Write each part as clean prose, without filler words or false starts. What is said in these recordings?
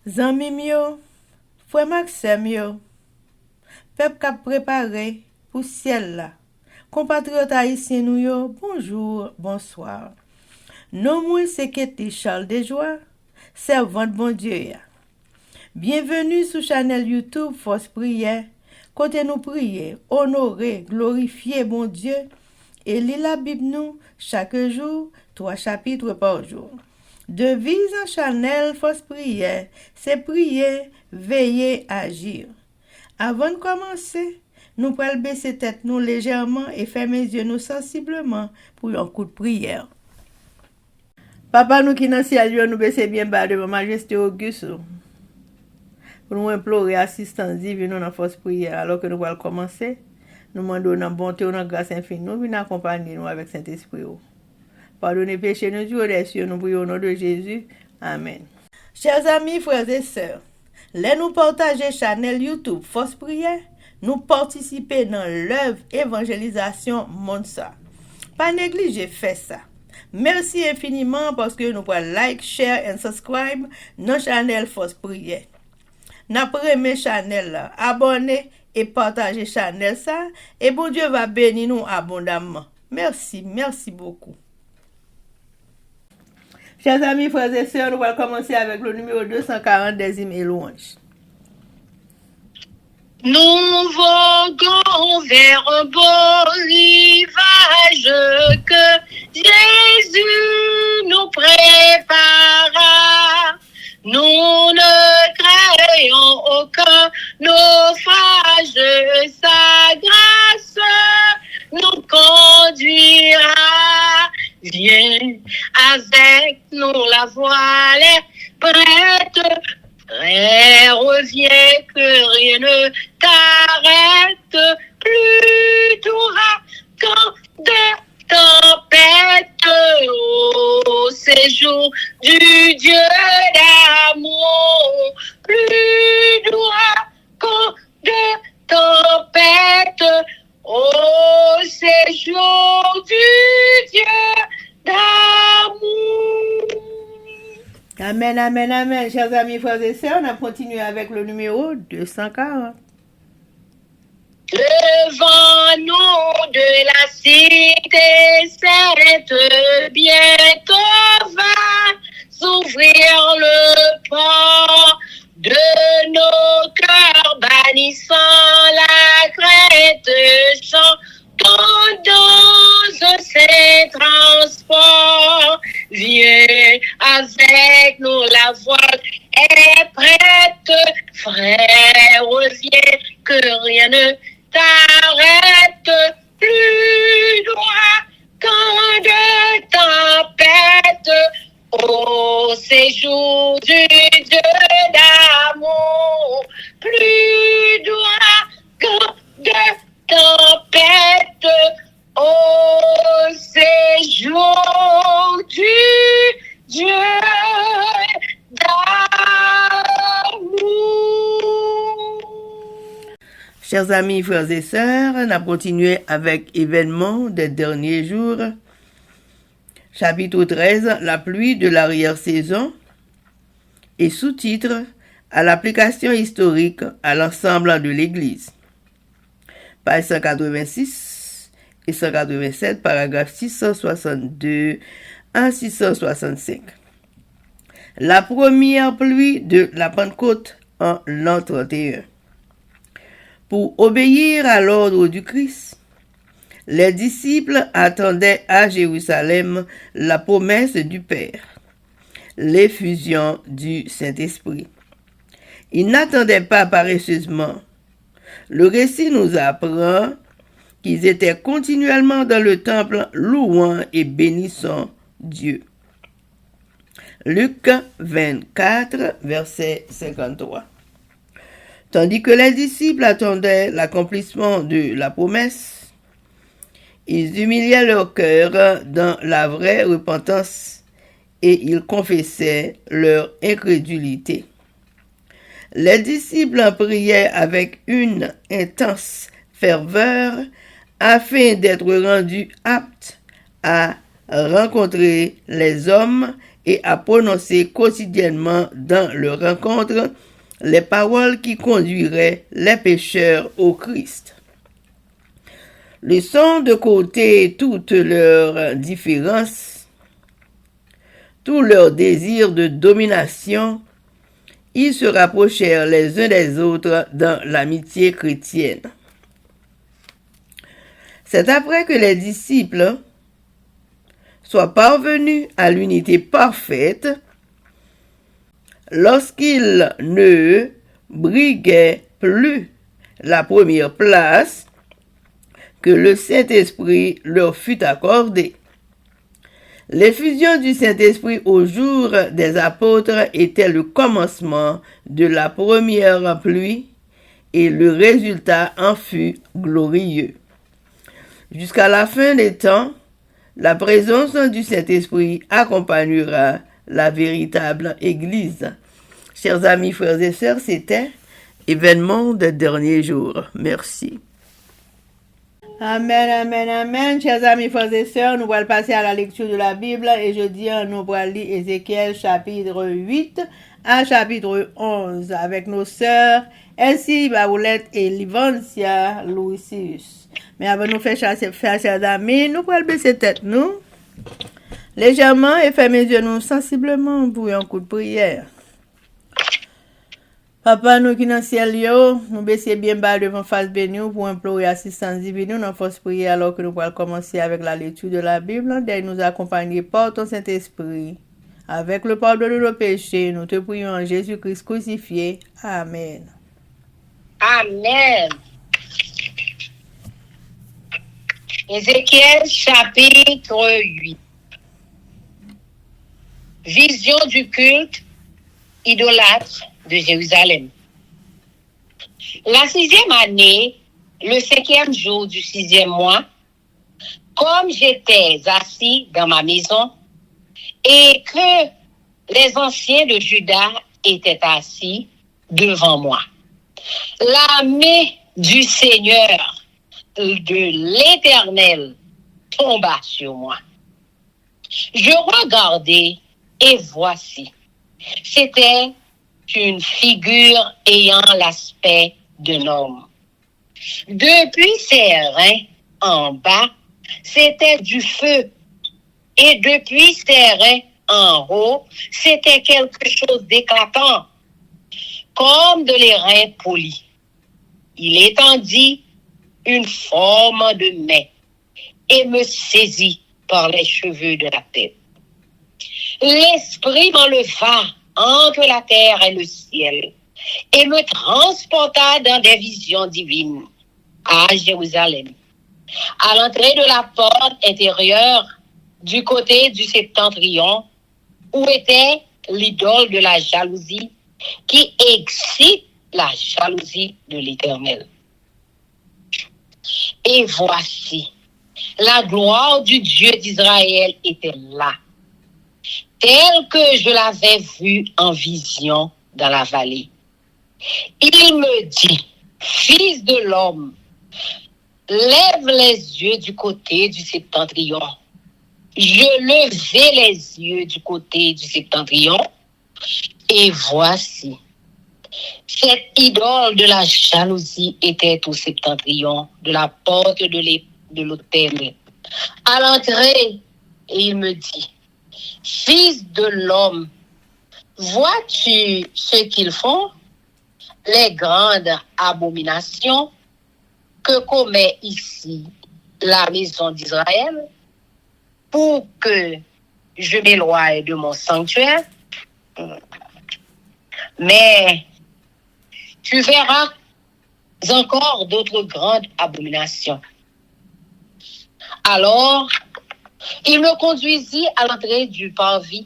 Zanmim yo, frère Maxime yo, peuple k'ap préparé pour ciel là. Compatriotes haïtiens nous yo, bonjour, bonsoir. Non moi c'est Ketty Charles Desjoie, servante bon Dieu ya. Bienvenue sur channel YouTube Force Prière, côté nous prier, honorer, glorifier bon Dieu et lire la Bible nous chaque jour, 3 chapitres par jour. Devise en channel Force Prière, c'est prier, veiller, agir. Avant de commencer, nous pouvons baisser tête nous légèrement et fermer les yeux nous sensiblement pour un coup de prière. Papa nous qui dans le ciel, nous baisser bien bas devant Majesté Auguste pour nous implorer assistance divine dans la force prière alors que nous allons commencer. Nous demandons dans bonté ou dans grâce infinie, nous venons accompagner nous avec Saint-Esprit. Pardonnez péché nous Dieu des cieux, nous prions au nom de Jésus. Amen. Chers amis, frères et sœurs, les nous partager channel YouTube Force Prière, nous participer dans l'œuvre évangélisation monde ça. Pas négliger faire ça. Merci infiniment parce que nous pouvons like, share et subscribe dans channel Force Prière. N'après mes channel là, abonnez et partagez channel ça et bon Dieu va bénir nous abondamment. Merci beaucoup. Chers amis, frères et sœurs, nous allons commencer avec le numéro 240 des hymnes et louanges. Nous voguons vers un beau rivage que Jésus nous prépara. Nous ne craignons aucun naufrage, sa grâce nous conduira. Viens avec nous, la voile est prête. Frère, reviens que rien ne t'arrête. Plus d'ouragan, de tempête, au séjour du Dieu d'amour. Plus d'ouragan, de tempête, au séjour du Dieu d'amour. Amen, amen, amen. Chers amis, frères et sœurs, on a continué avec le numéro 240. Devant nous de la cité sainte, bientôt va s'ouvrir le port de nos cœurs, bannissant la crête, chantons dans ces transports. Viens avec nous, la voile est prête, frère, reviens que rien ne t'arrête. Plus droit qu'en de tempête, au séjour du Dieu d'amour. Plus droit qu'en de tempête, au séjour du Dieu d'amour. Chers amis, frères et sœurs, on a continué avec événements des derniers jours. Chapitre 13, la pluie de l'arrière-saison et sous-titre à l'application historique à l'ensemble de l'Église. Page 186 et 187, paragraphe 662 à 665. La première pluie de la Pentecôte en l'an 31. Pour obéir à l'ordre du Christ, les disciples attendaient à Jérusalem la promesse du Père, l'effusion du Saint-Esprit. Ils n'attendaient pas paresseusement. Le récit nous apprend qu'ils étaient continuellement dans le temple louant et bénissant Dieu. Luc 24, verset 53. Tandis que les disciples attendaient l'accomplissement de la promesse, ils humiliaient leur cœur dans la vraie repentance et ils confessaient leur incrédulité. Les disciples priaient avec une intense ferveur afin d'être rendus aptes à rencontrer les hommes et à prononcer quotidiennement dans leur rencontre les paroles qui conduiraient les pécheurs au Christ. Laissons de côté toutes leurs différences, tous leurs désirs de domination. Ils se rapprochèrent les uns des autres dans l'amitié chrétienne. C'est après que les disciples soient parvenus à l'unité parfaite, lorsqu'ils ne briguaient plus la première place, que le Saint-Esprit leur fut accordé. L'effusion du Saint-Esprit au jour des apôtres était le commencement de la première pluie et le résultat en fut glorieux. Jusqu'à la fin des temps, la présence du Saint-Esprit accompagnera la véritable Église. Chers amis, frères et sœurs, c'était Événement des derniers jours. Merci. Amen, amen, amen. Chers amis, frères et sœurs, nous allons passer à la lecture de la Bible et je dis nous allons lire Ézéchiel chapitre 8 à chapitre 11 avec nos sœurs Elsie Baoulette et Livancia Louisius. Mais avant de nous faire chers amis, nous allons baisser tête nous légèrement et fermer les yeux nous sensiblement pour un coup de prière. Papa, nous qui dans le ciel, nous baissons bien bas devant face béni pour implorer assistance divine, nous force prier alors que nous allons commencer avec la lecture de la Bible, d'aide nous accompagner par ton Saint-Esprit. Avec le pardon de nos péchés, nous te prions en Jésus-Christ crucifié. Amen. Amen. Ézéchiel chapitre 8. Vision du culte idolâtre de Jérusalem. La 6e année, le 5e jour du 6e mois, comme j'étais assis dans ma maison et que les anciens de Juda étaient assis devant moi, la main du Seigneur, de l'Éternel, tomba sur moi. Je regardai et voici, c'était une figure ayant l'aspect d'un homme. Depuis ses reins en bas, c'était du feu. Et depuis ses reins en haut, c'était quelque chose d'éclatant, comme de l'airain poli. Il étendit une forme de main et me saisit par les cheveux de la tête. L'esprit m'enleva entre la terre et le ciel, et me transporta dans des visions divines à Jérusalem, à l'entrée de la porte intérieure du côté du septentrion, où était l'idole de la jalousie, qui excite la jalousie de l'Éternel. Et voici, la gloire du Dieu d'Israël était là, tel que je l'avais vu en vision dans la vallée. Il me dit, fils de l'homme, lève les yeux du côté du septentrion. Je levai les yeux du côté du septentrion, et voici, cette idole de la jalousie était au septentrion de la porte de l'autel. À l'entrée, et il me dit, fils de l'homme, vois-tu ce qu'ils font? Les grandes abominations que commet ici la maison d'Israël pour que je m'éloigne de mon sanctuaire. Mais tu verras encore d'autres grandes abominations. Alors, il me conduisit à l'entrée du parvis.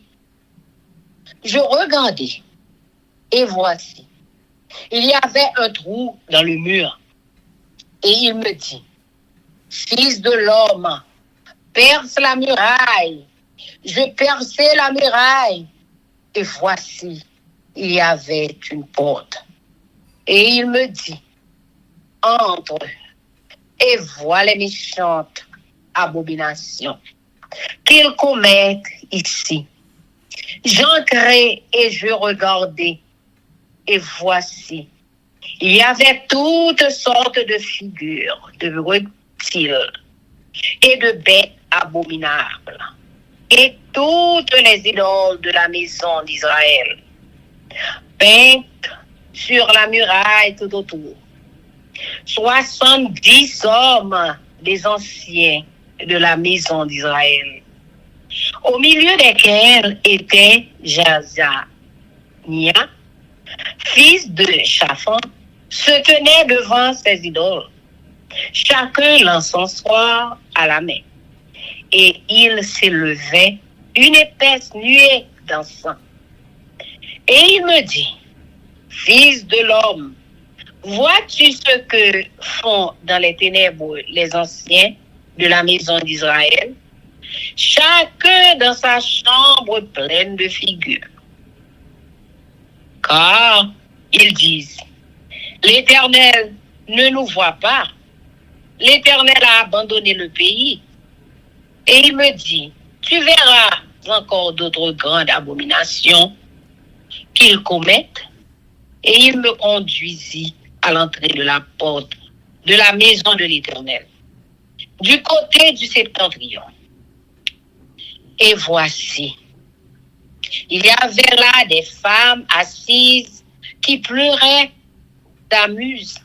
Je regardai, et voici, il y avait un trou dans le mur. Et il me dit, fils de l'homme, perce la muraille. Je perçai la muraille, et voici, il y avait une porte. Et il me dit, entre et vois les méchantes abominations qu'ils commettent ici. J'entrai et je regardai, et voici, il y avait toutes sortes de figures, de reptiles et de bêtes abominables, et toutes les idoles de la maison d'Israël, peintes sur la muraille tout autour. 70 hommes des anciens de la maison d'Israël, au milieu desquels était Jazania, fils de Shaphan, se tenait devant ces idoles, chacun l'encensoir à la main. Et il s'élevait une épaisse nuée d'encens. Et il me dit, fils de l'homme, vois-tu ce que font dans les ténèbres les anciens de la maison d'Israël? Chacun dans sa chambre pleine de figures. Car, ils disent, l'Éternel ne nous voit pas. L'Éternel a abandonné le pays. Et il me dit, tu verras encore d'autres grandes abominations qu'ils commettent. Et il me conduisit à l'entrée de la porte de la maison de l'Éternel, du côté du septentrion. Et voici, il y avait là des femmes assises qui pleuraient d'amuse.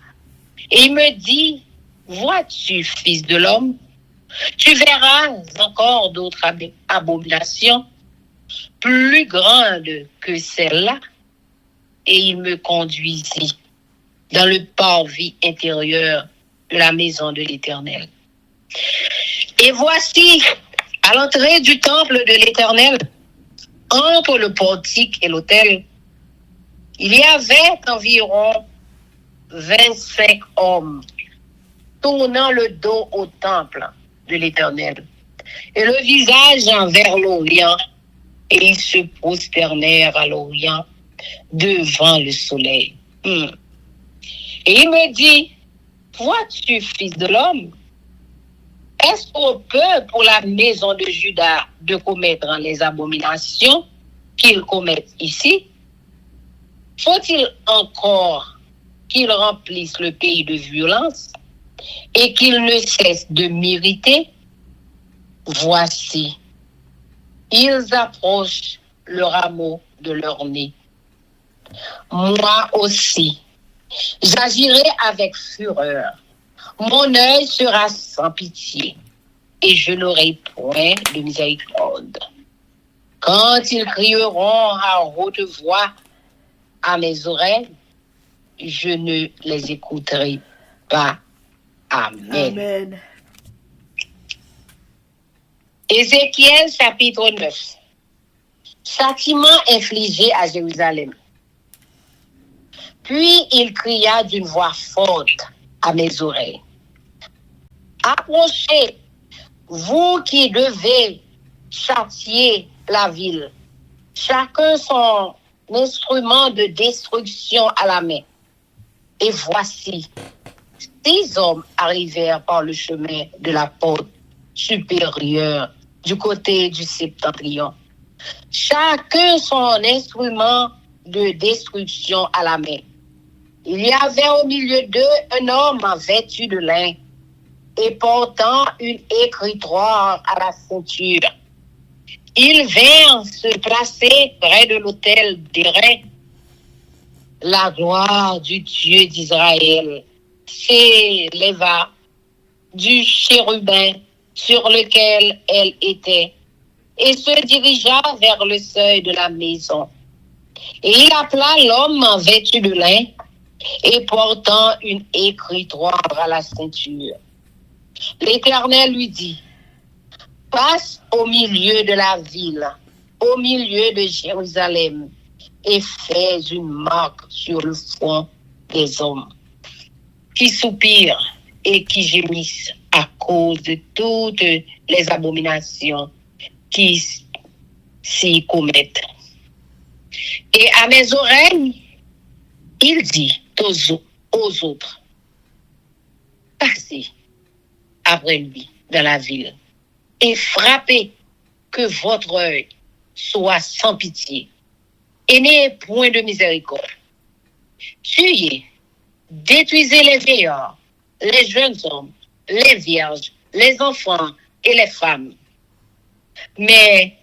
Et il me dit, vois-tu, fils de l'homme, tu verras encore d'autres abominations plus grandes que celles-là. Et il me conduisit dans le parvis intérieur de la maison de l'Éternel. Et voici, à l'entrée du temple de l'Éternel, entre le portique et l'autel, il y avait environ 25 hommes tournant le dos au temple de l'Éternel et le visage vers l'Orient, et ils se prosternèrent à l'Orient devant le soleil. Et il me dit, vois-tu, fils de l'homme, est-ce qu'on peut pour la maison de Juda de commettre les abominations qu'ils commettent ici? Faut-il encore qu'ils remplissent le pays de violence et qu'ils ne cessent de m'irriter? Voici, ils approchent le rameau de leur nez. Moi aussi, j'agirai avec fureur. Mon œil sera sans pitié et je n'aurai point de miséricorde. Quand ils crieront à haute voix à mes oreilles, je ne les écouterai pas. Amen. Amen. Ézéchiel chapitre 9. Châtiment infligé à Jérusalem. Puis il cria d'une voix forte à mes oreilles. Approchez, vous qui devez châtier la ville, chacun son instrument de destruction à la main. Et voici, 6 hommes arrivèrent par le chemin de la porte supérieure du côté du septentrion. Chacun son instrument de destruction à la main. Il y avait au milieu d'eux un homme vêtu de lin et portant une écritoire à la ceinture. Ils vinrent se placer près de l'autel d'airain. La gloire du Dieu d'Israël s'éleva du chérubin sur lequel elle était et se dirigea vers le seuil de la maison. Et il appela l'homme vêtu de lin et portant une écritoire à la ceinture. L'Éternel lui dit, passe au milieu de la ville, au milieu de Jérusalem, et fais une marque sur le front des hommes qui soupirent et qui gémissent à cause de toutes les abominations qui s'y commettent. Et à mes oreilles, il dit aux autres, passez après lui dans la ville et frappez, que votre œil soit sans pitié et n'ayez point de miséricorde. Tuez, détruisez les vieillards, les jeunes hommes, les vierges, les enfants et les femmes. Mais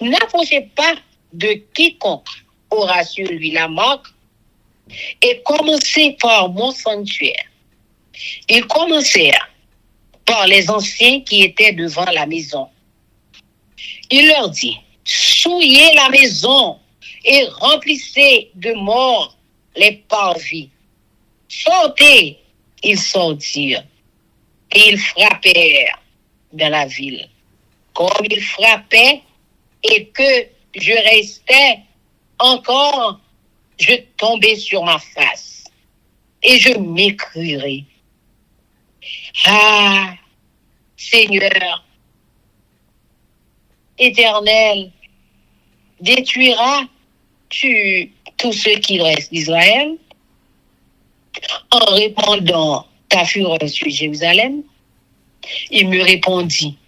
n'approchez pas de quiconque aura sur lui la marque et commencez par mon sanctuaire. Ils commencèrent par les anciens qui étaient devant la maison. Il leur dit, souillez la maison et remplissez de morts les parvis. Sortez, ils sortirent et ils frappèrent dans la ville. Comme ils frappaient et que je restais encore, je tombais sur ma face et je m'écrierai. Ah, Seigneur, Éternel, détruiras-tu tous ceux qui restent d'Israël en répandant ta fureur sur Jérusalem? Il me répondit,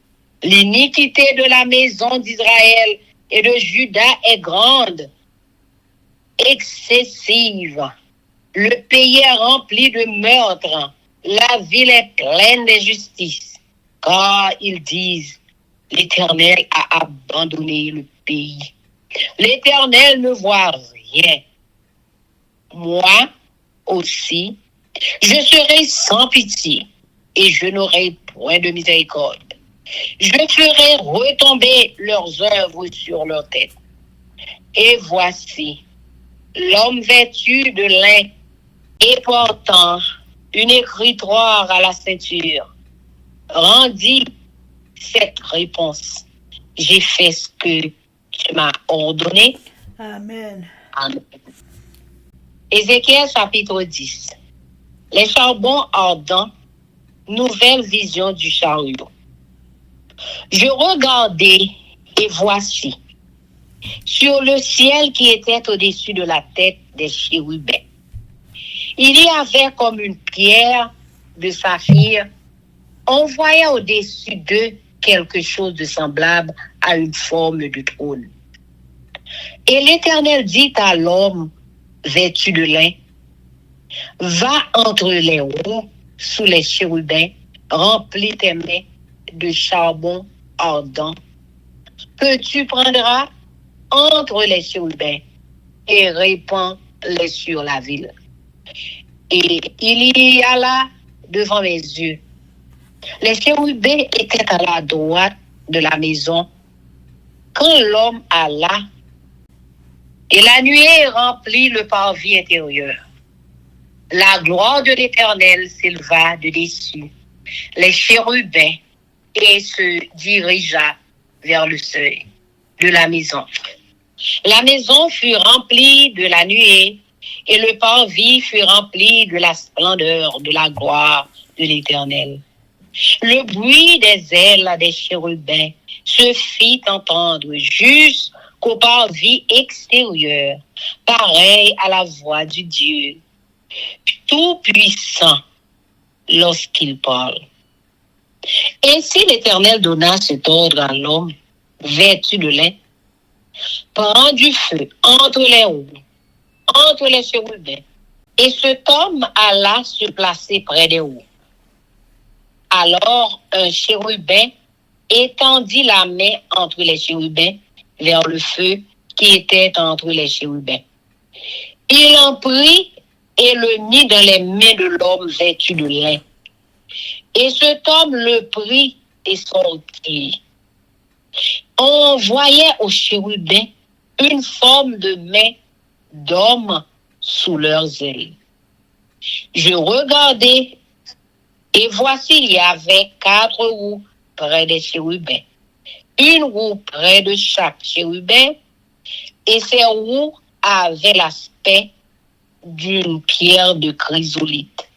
l'iniquité de la maison d'Israël et de Juda est grande, excessive. Le pays est rempli de meurtres. La ville est pleine d'injustice. Car ils disent, l'Éternel a abandonné le pays. L'Éternel ne voit rien. Moi aussi, je serai sans pitié et je n'aurai point de miséricorde. Je ferai retomber leurs œuvres sur leur tête. Et voici, l'homme vêtu de lin et portant une écritoire à la ceinture rendit cette réponse. J'ai fait ce que tu m'as ordonné. Amen. Amen. Ézéchiel chapitre 10. Les charbons ardents, nouvelle vision du chariot. Je regardai et voici, sur le ciel qui était au-dessus de la tête des chérubins, il y avait comme une pierre de saphir. On voyait au-dessus d'eux quelque chose de semblable à une forme de trône. Et l'Éternel dit à l'homme vêtu de lin, va entre les roues sous les chérubins, remplis tes mains de charbon ardent, que tu prendras entre les chérubins et répands-les sur la ville. Et il y alla devant mes yeux. Les chérubins étaient à la droite de la maison quand l'homme alla, et la nuée remplit le parvis intérieur. La gloire de l'Éternel s'éleva de dessus les chérubins et se dirigea vers le seuil de la maison. La maison fut remplie de la nuée et le parvis fut rempli de la splendeur de la gloire de l'Éternel. Le bruit des ailes des chérubins se fit entendre jusqu'au parvis extérieur, pareil à la voix du Dieu tout-puissant lorsqu'il parle. Ainsi l'Éternel donna cet ordre à l'homme vêtu de lin. Prends du feu entre les roues, entre les chérubins. Et cet homme alla se placer près des roues. Alors un chérubin étendit la main entre les chérubins vers le feu qui était entre les chérubins. Il en prit et le mit dans les mains de l'homme vêtu de lin. Et cet homme le prit et sortit. On voyait au chérubin une forme de main d'homme sous leurs ailes. Je regardai, et voici, il y avait 4 roues près des chérubins, une roue près de chaque chérubin, et ces roues avaient l'aspect d'une pierre de chrysolite.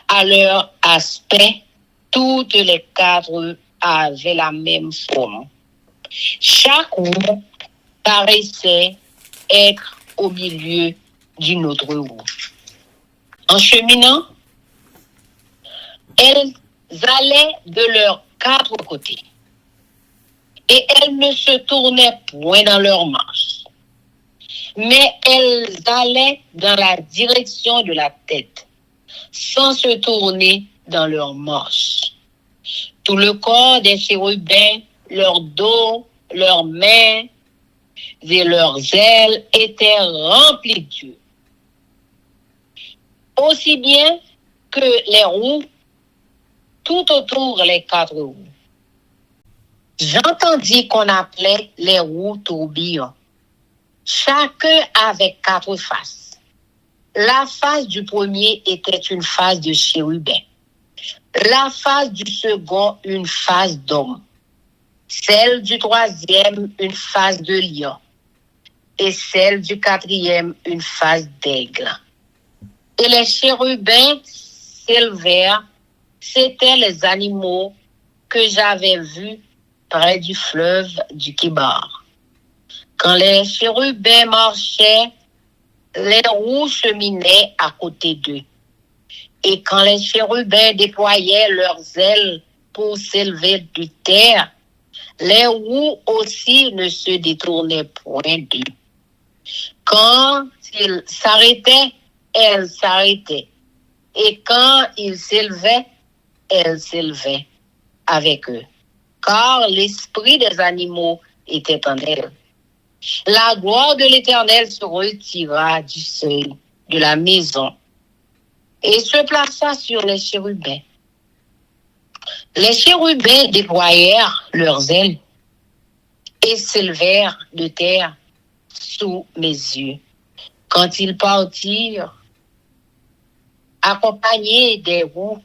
À leur aspect, toutes les 4 avaient la même forme. Chaque roue paraissait être au milieu d'une autre roue. En cheminant, elles allaient de leurs 4 côtés. et elles ne se tournaient point dans leurs marches, mais elles allaient dans la direction de la tête, sans se tourner dans leurs marches. Tout le corps des chérubins, leur dos, leurs mains et leurs ailes étaient remplis d'yeux, aussi bien que les roues, tout autour les 4 roues. J'entendis qu'on appelait les roues tourbillons. Chacun avait 4 faces. La face du premier était une face de chérubin. La face du second, une face d'homme. Celle du troisième, une face de lion. Et celle du quatrième, une face d'aigle. Et les chérubins s'élevèrent. C'étaient les animaux que j'avais vus près du fleuve du Kébar. Quand les chérubins marchaient, les roues cheminaient à côté d'eux. Et quand les chérubins déployaient leurs ailes pour s'élever du terre, les roues aussi ne se détournaient point d'eux. Quand ils s'arrêtaient, elles s'arrêtaient. Et quand ils s'élevaient, elles s'élevaient avec eux. Car l'esprit des animaux était en elles. La gloire de l'Éternel se retira du seuil de la maison et se plaça sur les chérubins. Les chérubins déployèrent leurs ailes et s'élevèrent de terre sous mes yeux. Quand ils partirent, accompagnés des roues,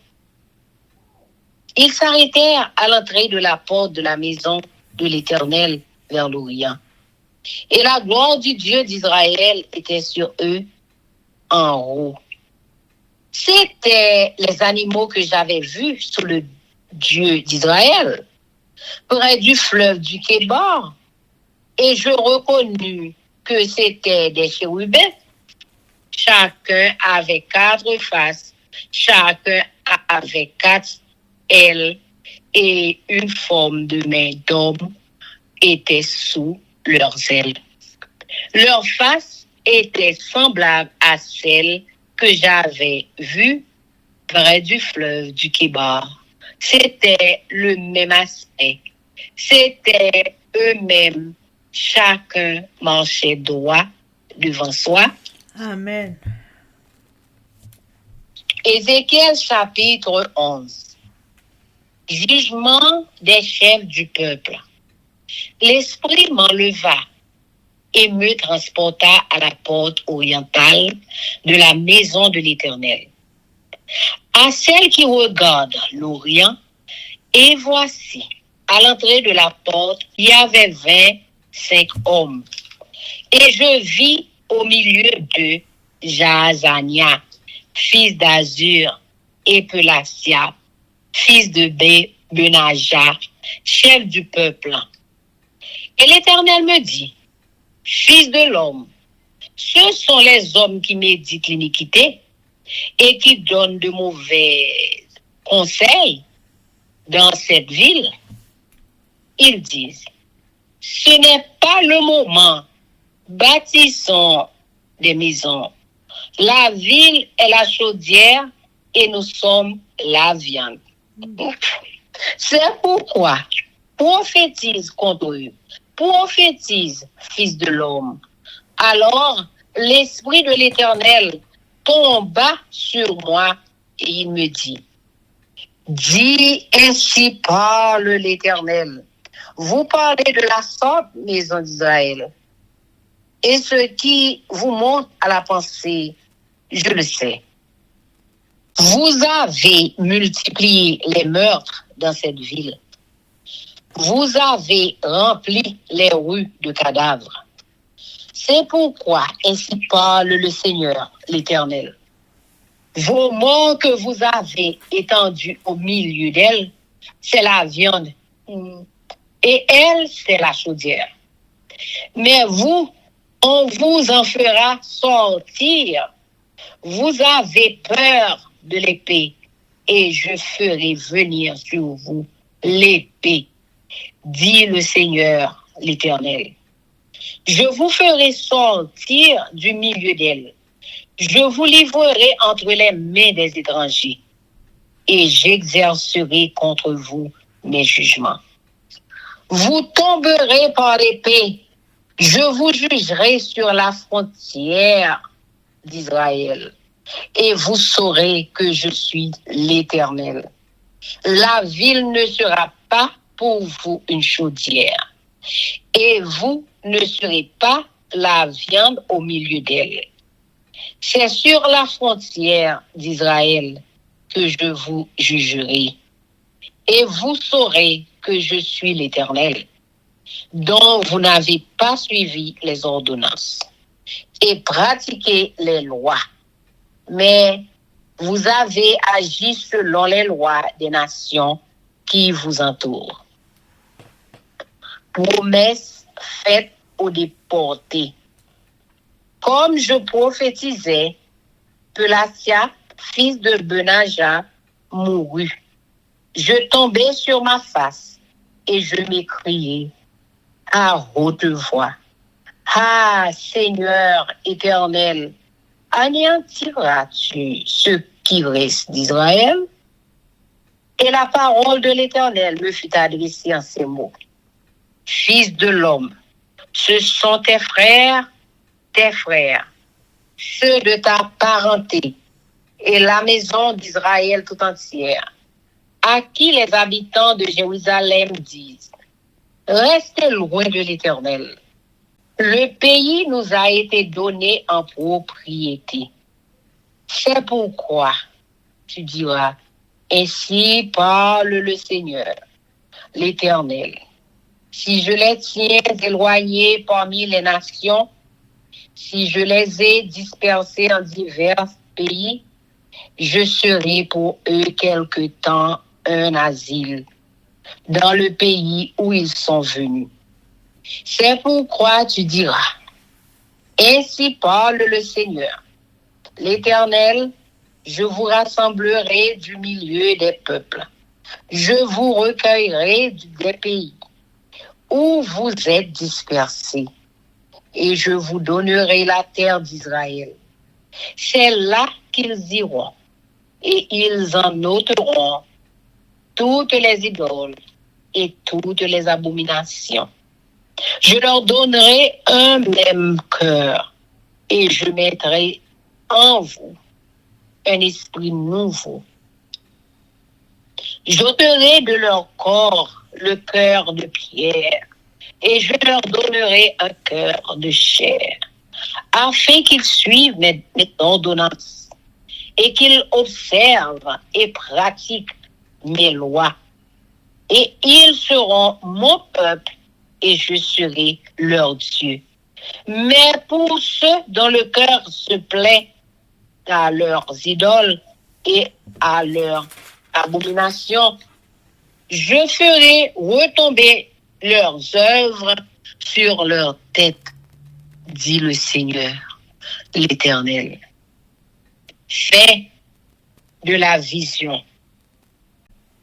ils s'arrêtèrent à l'entrée de la porte de la maison de l'Éternel vers l'Orient. Et la gloire du Dieu d'Israël était sur eux en haut. C'étaient les animaux que j'avais vus sous le Dieu d'Israël, près du fleuve du Kébar. Et je reconnus que c'étaient des chérubins. Chacun avait 4 faces, chacun avait 4 ailes, et une forme de main d'homme était sous leurs ailes. Leurs faces étaient semblables à celles que j'avais vues près du fleuve du Kébar. C'était le même aspect. C'était eux-mêmes. Chacun marchait droit devant soi. Amen. Ézéchiel chapitre 11. Jugement des chefs du peuple. L'Esprit m'enleva et me transporta à la porte orientale de la maison de l'Éternel, à celle qui regarde l'Orient, et voici, à l'entrée de la porte, il y avait 25 hommes. Et je vis au milieu d'eux Jaazania, fils d'Azur, et Pelasia, fils de Benaja, chef du peuple. Et l'Éternel me dit, fils de l'homme, ce sont les hommes qui méditent l'iniquité et qui donnent de mauvais conseils dans cette ville. Ils disent, ce n'est pas le moment, bâtissons des maisons. La ville est la chaudière et nous sommes la viande. C'est pourquoi prophétise contre eux, prophétise, fils de l'homme. Alors l'Esprit de l'Éternel tomba sur moi et il me dit, dis ainsi parle l'Éternel. Vous parlez de la sorte, maison d'Israël. Et ce qui vous monte à la pensée, je le sais. Vous avez multiplié les meurtres dans cette ville. Vous avez rempli les rues de cadavres. C'est pourquoi ainsi parle le Seigneur, l'Éternel. Vos morts que vous avez étendus au milieu d'elles, c'est la viande. Et elle, c'est la chaudière. Mais vous, on vous en fera sortir. Vous avez peur de l'épée, et je ferai venir sur vous l'épée. dit le Seigneur l'Éternel. Je vous ferai sortir du milieu d'elle. Je vous livrerai entre les mains des étrangers et j'exercerai contre vous mes jugements. Vous tomberez par l'épée. Je vous jugerai sur la frontière d'Israël et vous saurez que je suis l'Éternel. La ville ne sera pas pour vous une chaudière et vous ne serez pas la viande au milieu d'elle. C'est sur la frontière d'Israël que je vous jugerai et vous saurez que je suis l'Éternel, dont vous n'avez pas suivi les ordonnances et pratiqué les lois, mais vous avez agi selon les lois des nations qui vous entourent. Promesse faite aux déportés. Comme je prophétisais, Pelatia, fils de Benaja, mourut. Je tombai sur ma face et je m'écriai à haute voix. Ah, Seigneur éternel, anéantiras-tu ce qui reste d'Israël? Et la parole de l'Éternel me fut adressée en ces mots. Fils de l'homme, ce sont tes frères, ceux de ta parenté et la maison d'Israël tout entière, à qui les habitants de Jérusalem disent, restez loin de l'Éternel. Le pays nous a été donné en propriété. C'est pourquoi tu diras, ainsi parle le Seigneur, l'Éternel. Si je les tiens éloignés parmi les nations, si je les ai dispersés en divers pays, je serai pour eux quelque temps un asile dans le pays où ils sont venus. C'est pourquoi tu diras, ainsi parle le Seigneur, l'Éternel, je vous rassemblerai du milieu des peuples, je vous recueillerai des pays où vous êtes dispersés, et je vous donnerai la terre d'Israël. C'est là qu'ils iront, et ils en ôteront toutes les idoles et toutes les abominations. Je leur donnerai un même cœur, et je mettrai en vous un esprit nouveau. J'ôterai de leur corps le cœur de pierre, et je leur donnerai un cœur de chair, afin qu'ils suivent mes ordonnances, et qu'ils observent et pratiquent mes lois. Et ils seront mon peuple, et je serai leur Dieu. Mais pour ceux dont le cœur se plaît à leurs idoles et à leurs abominations, je ferai retomber leurs œuvres sur leur tête, dit le Seigneur, l'Éternel. Fait de la vision.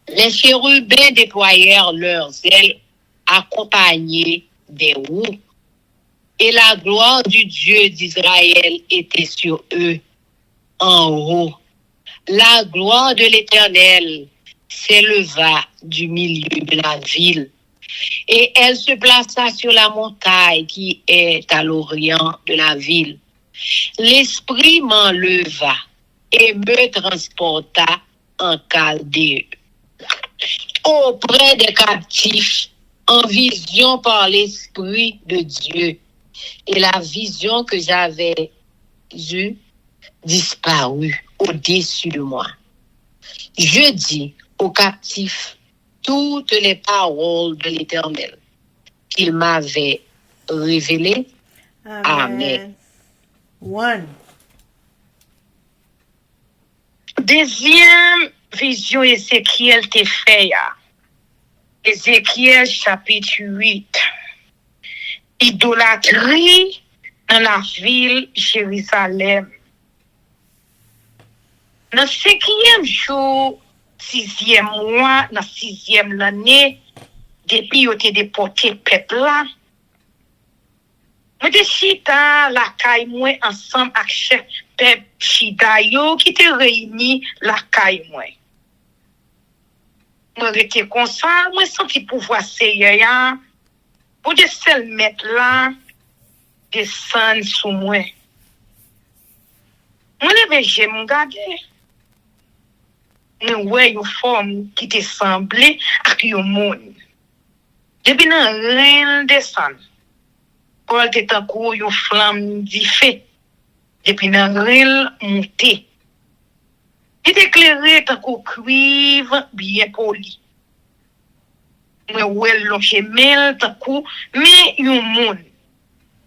Les chérubins déployèrent leurs ailes accompagnés des roues, et la gloire du Dieu d'Israël était sur eux en haut. La gloire de l'Éternel s'éleva du milieu de la ville, et elle se plaça sur la montagne qui est à l'orient de la ville. L'Esprit m'enleva et me transporta en Chaldée, auprès des captifs, en vision par l'Esprit de Dieu. Et la vision que j'avais eue disparut au-dessus de moi. Je dis aux captifs toutes les paroles de l'Éternel qu'il m'avait révélées. Amen. One. Deuxième vision Ézéchiel te fait. Ézéchiel chapitre 8. Idolâtrie dans la ville Jérusalem. Dans le 5e jour, 6e mois, dans 6e l'année depuis yo te déporté peuple là, moi te chita la caille moi ensemble avec chef peuple chita yo qui te réuni la caille moi. Moi rete comme ça, moi senti pouvoir Seigneur pour de seul mettre là descendre sous moi. Moi leve j'aime regarder. Moi ouais une forme qui te semblait avec un monde. Depuis nan rien descend. Paul te tankou une flamme di feu. Depuis nan rien monter. Il éclairé tankou cuivre bien poli. Moi ouais longe mel tankou mais un monde.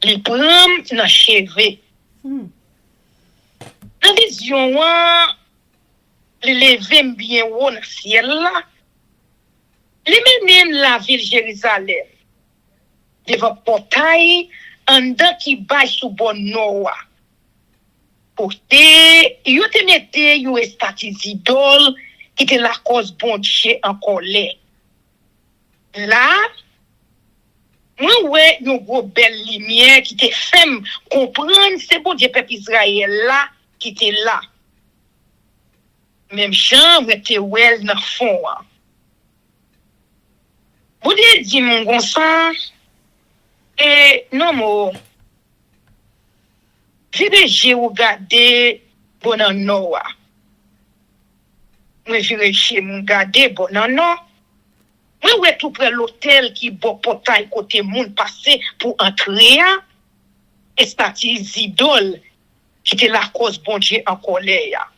Li pram nan cheve. Dans vision li leve bien haut dans ciel là. Li menem la ville Jérusalem. Devant portail en dan qui bay sous bon noa. Porte yo te mette yo statue idole qui te la cause bon Dieu en colère. Là moi ouais yon gros belle lumière qui te fait comprendre c'est bon Dieu peuple Israël là qui était là. Même chambre était well dans fond. Vous dit mon gonsan et non mo j'ai regardé bonano. Moi j'ai regardé bonano. Moi ouais tout près l'hôtel qui bon portail côté monde passé pour entrer et statue idole qui était la cause bon Dieu en colère.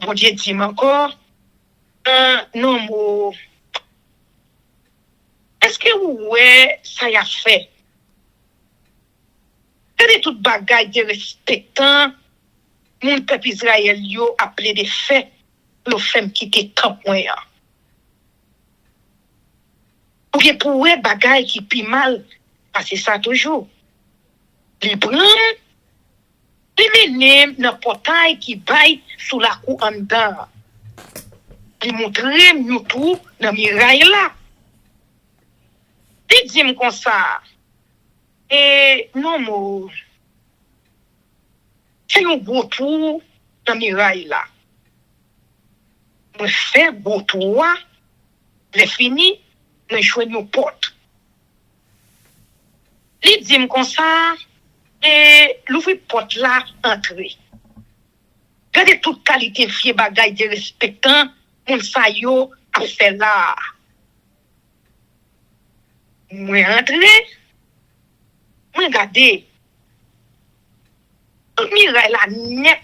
Bon Dieu dit encore non mo est-ce que ouais ça y a fait c'est toute bagaille de respectant mon peuple Israël yo appelé des faits le femme qui était camp moyen ou bien pour ouais bagaille qui pi mal parce que ça toujours les prend les menem dans portail qui baille sous la cour en dedans ils montrer nous tout dans miraille là. Dis-moi comme ça. Et non, moi, c'est un beau tour dans miraille là. Moi, fais beau tour, les fini, moi, je choisis une porte. Dis-moi comme ça. Et l'ouvrir porte là, entrer. Regardez toute qualité fier bagaille de respectant, mon sa yo a fait là. Moi entrer, moi regarder. Miraille la net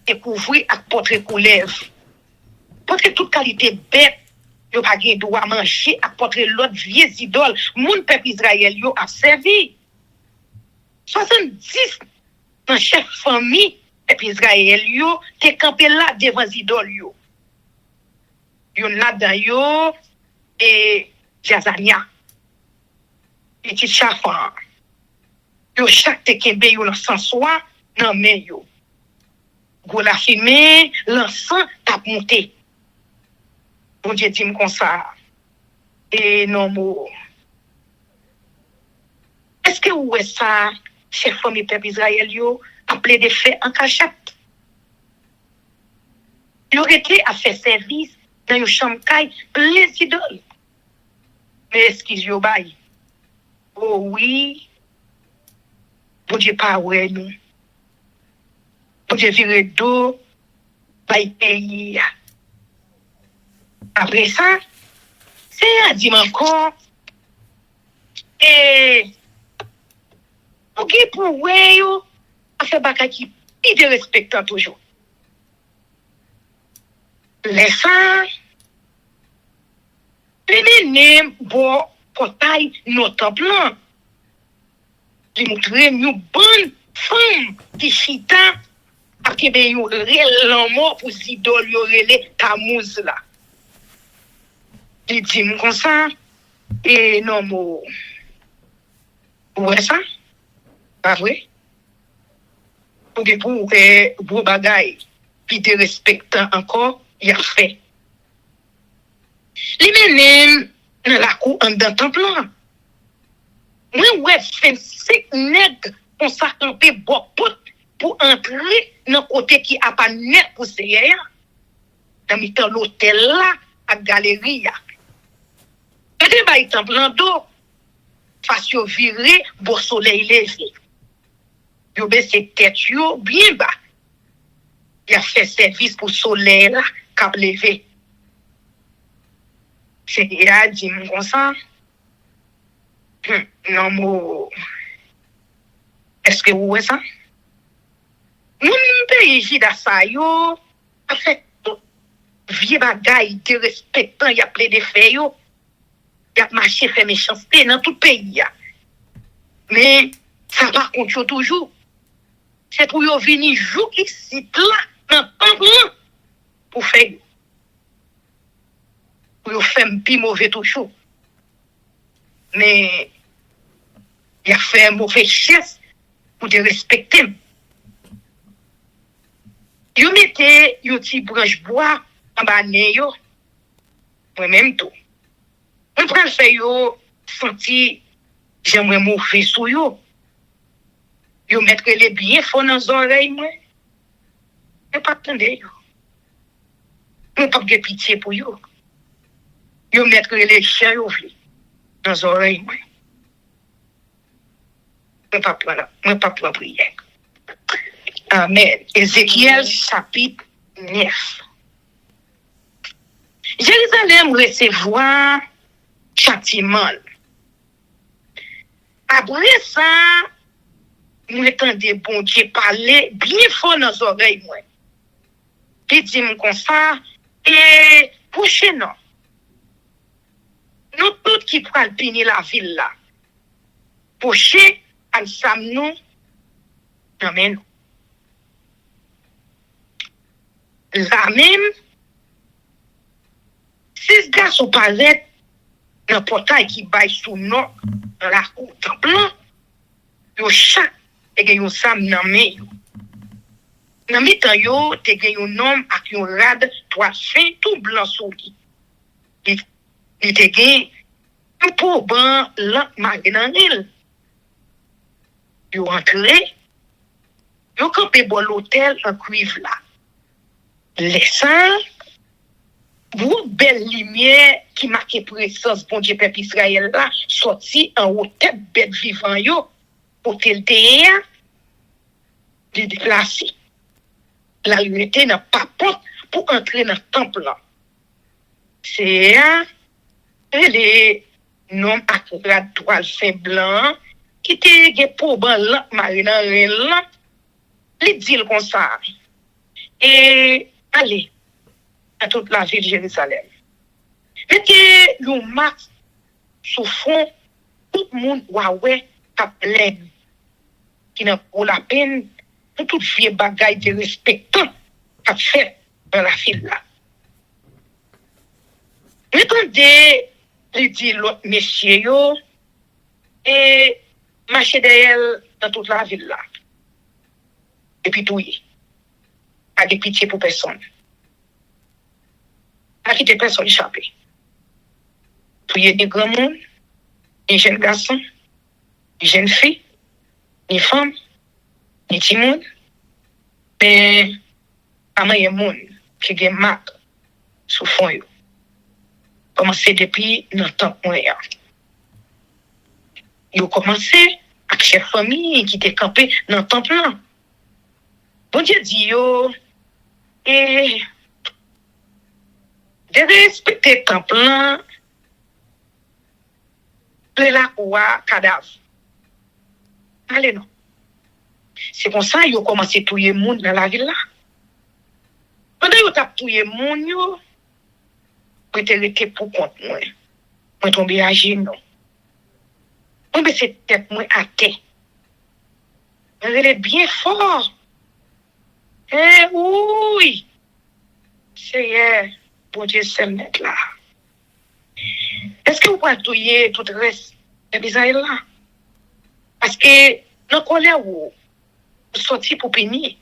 découvrir à portrait coulève. Portrait toute qualité bête, yo pas gen droit manger à portrait l'autre vieux idole, mon peuple Israël yo a servi. 70 dans chef famille et puis Israël yo te campé là devant idole yo. Yo là dans yo et Jazania. Petit chafan. Yo chaque te kembe yo l'encens soir nan men yo. Go la fumée, l'encens t'a monté. Bon Dieu dit comme ça. Et non mo. Est-ce que ou est ça chef famille peuple Israël yo appelé des faits en cachette? Yo été à faire service dans une chambre caille plein d'idoles. Mais excuse yo bail. Oh oui. Bon Dieu pas ouais nous. Bon Dieu vire dos bail pays. Après ça, c'est à dire encore et OK pour ouais yo a fait bagay qui de respectant toujours. Les menem bon portail notre plan. Li montre une bonne femme qui chita a kebe yo réellement mort pour idole yo relé Tammuz là. Il dit comme ça et non mo. Ouais ça? Pas vrai? Pour bagay qui te respectant encore, il a fait. Li menem dans la cour en dans temple là. Moi ouais 25 nèg on ça camper pour entrer dans côté qui a pas net pour seye. Dans mi-temps l'hôtel là à galerie là. Et de bay temple là do face yo viré beau soleil levé. Yo baissé tête yo bien bas. Il a fait service pour soleil là cap levé. C'est a dit comme ça. Non mo est-ce que vous voyez ça? Mon pays jida ça yo en fait vieux bagay de respectant y a plein de fait yo. Y a marché fait méchanceté dans tout pays ya. Mais ça va contre toujours. C'est pour yo venir jou ici là dans temps pour faire pour yo faire plus mauvais toujours. Mais il a fait un mauvais geste pour te respecter. Yo mette yo ti branche bois en bas nez yo. Moi même tout. On prend fait yo senti j'aimerais mauvais sou yo. Yo mettre les bien fort dans les oreilles moi. Je pas attendre yo. On pas de pitié pour yo. Yo mettre les chiens yo dans les oreilles moi. Moi pas pour prier. Amen. Ézéchiel chapitre 9. Jérusalem recevoir châtiment. Après ça, nous entendons bon Dieu parler bien fort dans les oreilles moi. Il dit comme ça et prochainement nous tous qui pral punir la ville là. Prochain ensemble nous amen. La même 6 garçons paraît dans le portail qui baille sous nous dans la cour temple. Yo chaque et gen yon sam nan men yo. Nan mi tan yo te gen yon homme ak yon rad 3 fin tout blanc sou li. Il te gen yon pou ban lamp mari nan il. Yo entre, yo campé bon l'hôtel en cuivre là. Laissant une belle lumière qui marquait présence bon Dieu peuple Israël là sorti en haut tête bête vivant yo pour tel terre de déplacer. La lumière n'a pas porte pour entrer dans le temple là. C'est les noms à la toile fin blanc qui te pour ban lamp mari nan là. Li dit comme ça. Et allez à toute la ville de Jérusalem. Mettez yon max sous fond tout le monde ouais a plein qui n'a pas la peine pour toute vieux bagaille de respectant à faire dans la ville là. Mettez les dit l'autre monsieur yo et marcher derrière dans toute la ville là. Et puis tout y pas de pitié pour personne. Pas quitter personne échappé. Tout y des grands monde, des jeunes garçons, des jeunes filles, des femmes, des petits monde. Mais pas mal de monde qui gen marque sous fond yo. Commencé depuis dans temps moyen. Yo commencé avec chef famille qui était campé dans temps plan. Bon Dieu dit yo et de respecter temps plan de la quoi cadavre. Allez non. C'est comme ça yo commencé touyer monde dans la ville là. Pendant yo t'a touyer monde yo prétérité pour compte moi. Moi tomber à genoux. Moi mais c'est tête moi à terre. Elle est bien fort. Eh oui. C'est bon Dieu seul net là. Est-ce que vous pouvez touiller tout le reste d'Israël là? Parce que nous colère où sorti pour punir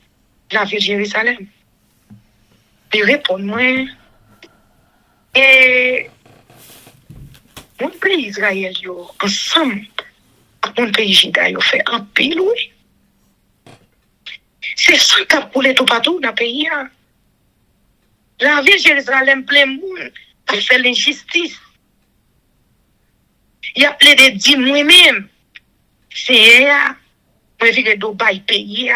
la ville de Jérusalem. Il répond moi et Mon pays Israël, yo, ensemble, avec mon pays Juda, yo fait un pile, oui. C'est ça qui a coulé tout partout dans le pays. La ville de Jérusalem, plein de monde, a fait l'injustice. Il y a plein de dire moi-même. C'est là, moi, je vais de pays.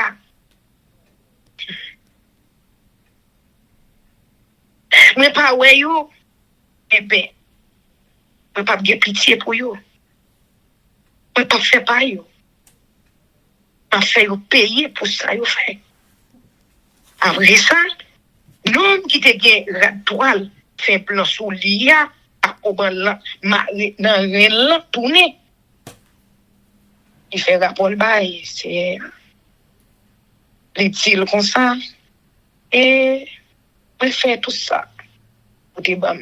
Mais pas ouais yo. Eh bien, moi pas de pitié pour yo. Moi pas fait pas yo. Moi fait yo payer pour ça yo fait. Après ça, l'homme qui te gagne la toile fait plan sous l'IA à comment là dans rien tourner. Il fait rapport bail, c'est les tirs comme ça et on fait tout ça. Pour des bam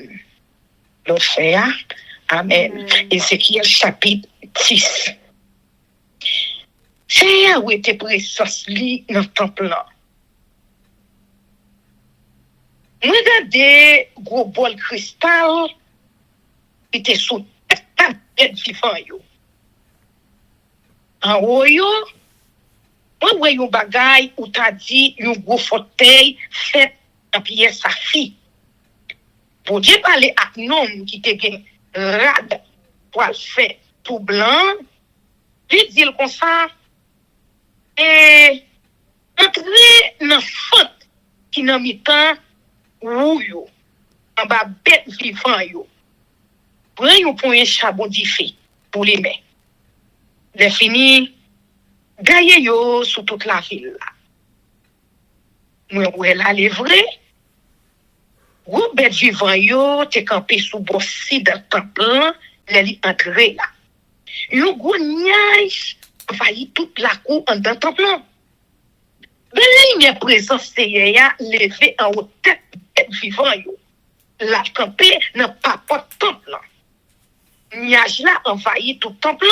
le faire. Amen. Ézéchiel chapitre 6. C'est là où était présence li dans le temple là. Regardez gros bol cristal qui était sous tête vivant yo. En haut yo, moi ouais yon bagay ou t'a dit yon gros fauteuil fait en pièce sa fille. Pour Dieu parler à un homme qui te gen rad pour le faire tout blanc, lui dit comme ça, et entrer dans faute qui n'a mis temps ou yo, en bas bête vivant yo. Prends yon point charbon d'ifé pour les mains. Les fini, gagne yo sur toute la ville là. Moi ouais là les vrai. Gros bête vivant yo te campé sous bossi dans le temple, les entré là. Yon gros niaise envahi toute la cour en dans le temple. Ben là, présence c'est ya levé en haut tête bête vivant yo. La campé n'a pas temple. Niage là envahi tout temple.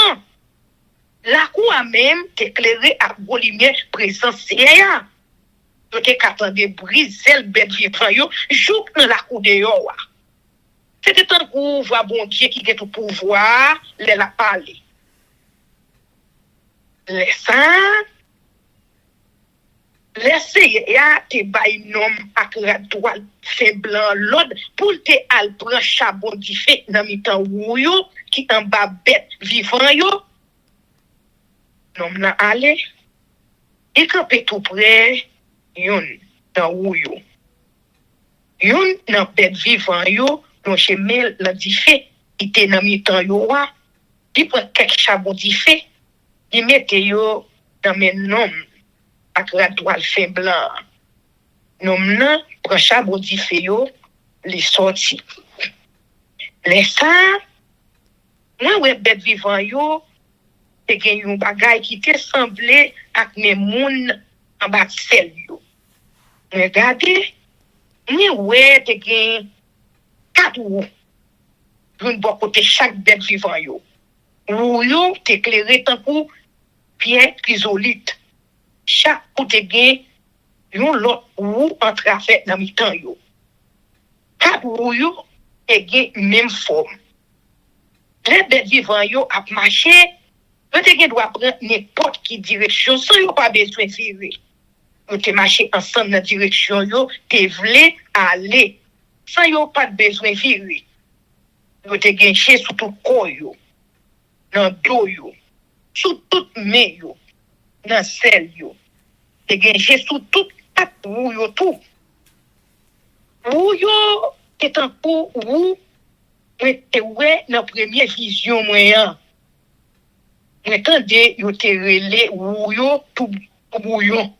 La cour a même éclairé à gros lumière présence c'est ya. Peut-être qu'attendez briser le bête vivant yo, joue dans la cour de yo. C'était un coup voir bon Dieu qui a tout pouvoir, les la parler. Laissez ya te bay nom ak la toile fait blanc l'autre pour te al prend charbon di fait dans mi-temps ou yo qui en bas bête vivant yo. Nom na aller et campé tout près yon dans ou yo. Yon nan bête vivant yo non chemin la di fait qui te dans mi-temps yo wa il prend quelques charbon di fait il mette yo dans mes noms ak la toile fin blanc. Nom nan prend charbon di fait yo li sorti. Les ça moi ouais bête vivant yo te gen yon bagay qui te semblé ak mes moun en bas sel yo. Regardez, ni ouais te gen 4 ou d'un bon côté chaque bête vivant yo. Ou yo t'éclairé tant pour pierre chrysolite. Chaque côté gen yon l'autre ou en travers dans mi-temps yo. 4 ou yo te gen même forme. Les bêtes vivant yo a marché, yo te gen doit prendre n'importe qui direction sans yo pas besoin virer. Yo te marché ensemble dans direction yo te vle aller sans yo pas besoin virer. Yo te gen chez sous tout corps yo, dans dos yo, sous toute main yo, dans sel yo. Te gen chez sous tout tête ou yo tout. Ou yo te tan pour ou te ouais dans première vision moyen. Moi tande yo te relé ou yo tout bouillon.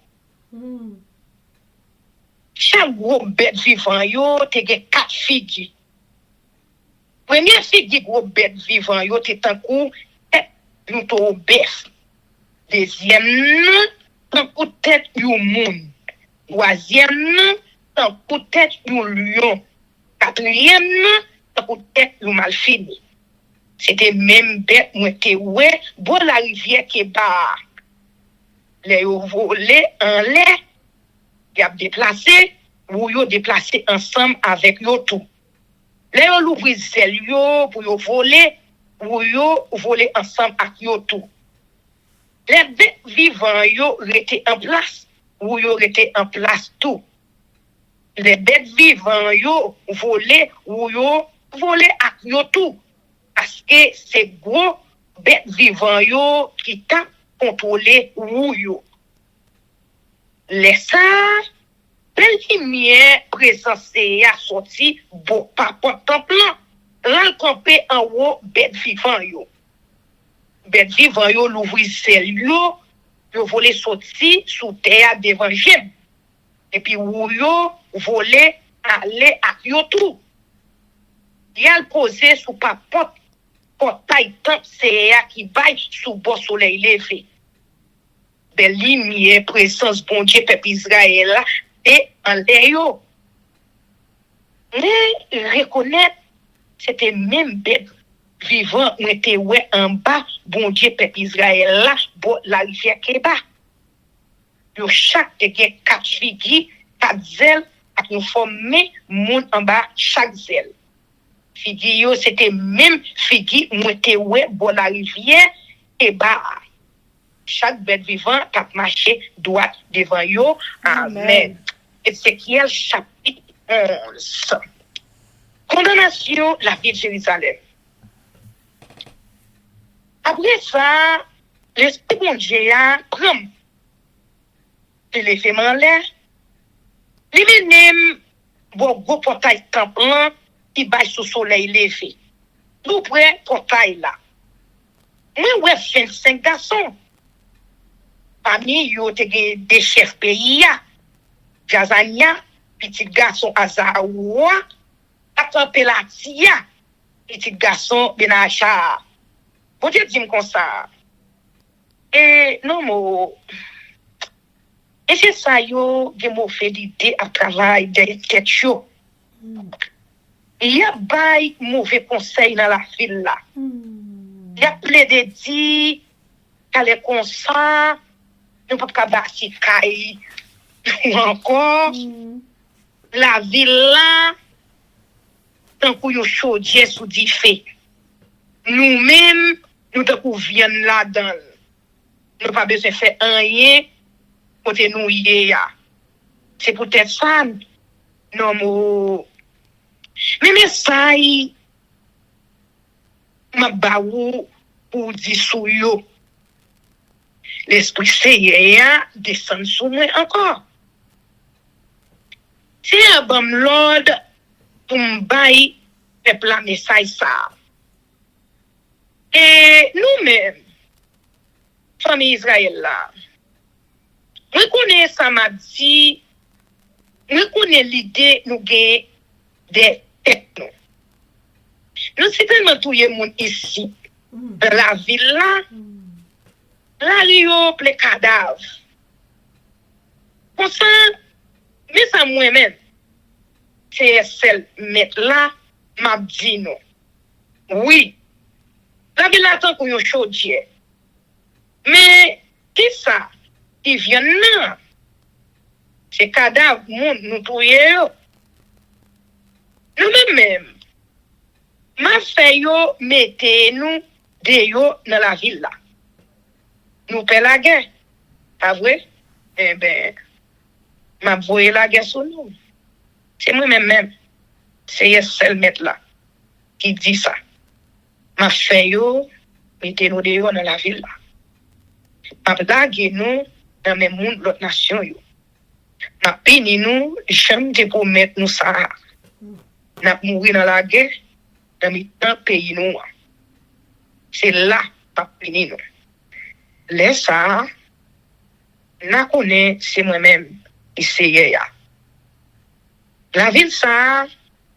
Chaque gros bête vivant yo te gen 4 figues. Première figue gros bête vivant yo te tan kou yon to bœuf. Deuxième tan kou tête yon moun. Troisième tan kou tête yon lion. Quatrième tan kou tête yon malfini. C'était même bête moi te ouais bon la rivière qui ba. Les yo volé en l'air, y a déplacé, ou yo déplacé ensemble avec yo tout. Là, yo l'ouvri zèl yo pour yo voler, pour yo voler ensemble avec yo tout. Les bêtes vivants yo rete en place, ou yo rete en place tout. Les bêtes vivants yo voler, ou yo voler avec yo tout. Parce que c'est gros bêtes vivants yo qui t'a contrôlé ou yo. Les ça, belle lumière présence a sorti bon pas temps plan. Là campé en haut bête vivant yo. Bête vivant yo l'ouvri sel yo voler sorti sous terre d'évangile. Et puis ou yo voler aller à yo tout. Y a le posé sous papote portail temple c'est qui baille sous bon soleil levé. Belle lumière présence bon Dieu peuple Israël là et en l'air yo. Mais reconnaître c'était même bête vivant ou était ouais en bas bon Dieu peuple Israël là bon la rivière Kéba. Yo chaque te gen 4 figi 4 zèle ak nou formé moun en bas chaque zèle. Figi yo c'était même figi ou était ouais bon la rivière Kéba. Chaque bête vivant qui a marché droit devant yo. Amen. Ézéchiel chapitre 11. Condamnation la ville de Jérusalem. Après ça, l'esprit de Dieu prend le fait en l'air. Il vient bon gros portail temple qui baille sous soleil levé. Tout près portail là. Moi ouais 25 garçons. Parmi yo te gen des chefs pays ya. Jazania, petit garçon Azaoua, Pelatia, petit garçon Benacha. Bon Dieu dit comme ça. Et non mo. Et c'est ça yo gen mo fait l'idée à travail de tête chaud. Il y a bay mauvais conseil dans la ville là. Il y a plaidé dit qu'elle est comme ça. Nous ne pouvons pas bâtir caille ou encore la ville là tant que yo chaudier sous di fait nous-mêmes nous te viennent là-dedans nous pas besoin faire rien côté nous hier c'est peut-être ça non mo mais ça m'a baou pour dire sou yo. L'esprit Seigneur descend sur moi encore. C'est un bon Lord pour me bailler peuple la message ça. Et nous-mêmes, famille Israël là, nous connaissons ça m'a dit, nous connaissons l'idée nous gagne des têtes nous. Nous c'est tellement tout le monde ici, dans la ville là. Là, il y a plein de cadavres. Pour ça, mais ça moi-même, c'est celle mettre là, m'a dit non. Oui, la ville attend qu'on y ait chaudier. Mais, qui ça? Qui vient là? C'est cadavres, nous touillons. Nous-mêmes, ma fait yo, mettez-nous de yo dans la ville là. Nous payons la guerre. Pas vrai? Eh bien, m'a voyé la guerre sur nous. C'est moi-même. C'est seul maître là qui dit ça. M'a fait yo, mettez-nous dehors dans la ville là. M'a blagué nous dans mes mondes de l'autre nation yo. M'a pini nous, j'aime de pour mettre nous ça. N'a mouru dans la guerre, dans mes temps pays nous. C'est là, m'a pini nous. Laisse ça, n'a connaît, c'est moi-même qui c'est ya. La ville ça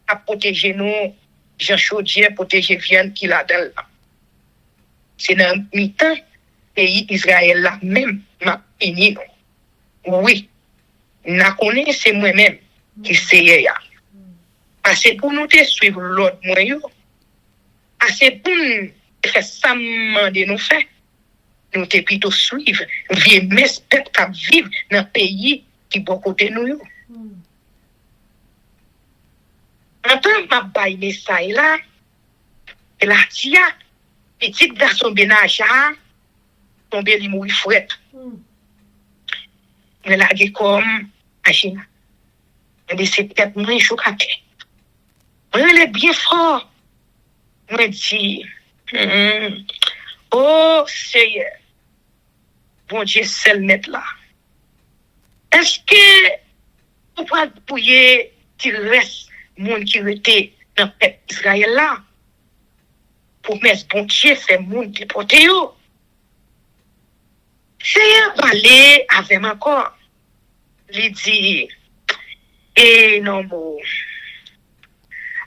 a protégé nous, Jean Chaudier protégé Vienne qui l'a dedans. C'est dans mi-temps, pays Israël là même, m'a fini nous. Oui, n'a connaît, c'est moi-même qui c'est ya. Parce que pour nous te suivre l'autre moyen, parce que pour nous faire ça de nous faire, nous te plutôt suivre, vieux respect qu'à vivre dans un pays qui est côté nous. Maintenant, ma baille message là, et la tia, petit garçon Benaja, tombé li mourir fret. Mais là, il comme, Agina. Mais c'est peut-être moins chaud qu'à terre. Moi, elle est bien fort. Moi, dit, oh, Seigneur, bon Dieu, seul net là. Est-ce que vous pouvez pouiller qu'il reste monde qui était dans le peuple Israël là? Pour mettre bon Dieu, fait monde déporté yo. Seigneur parler avec encore. Il dit, et non, bon.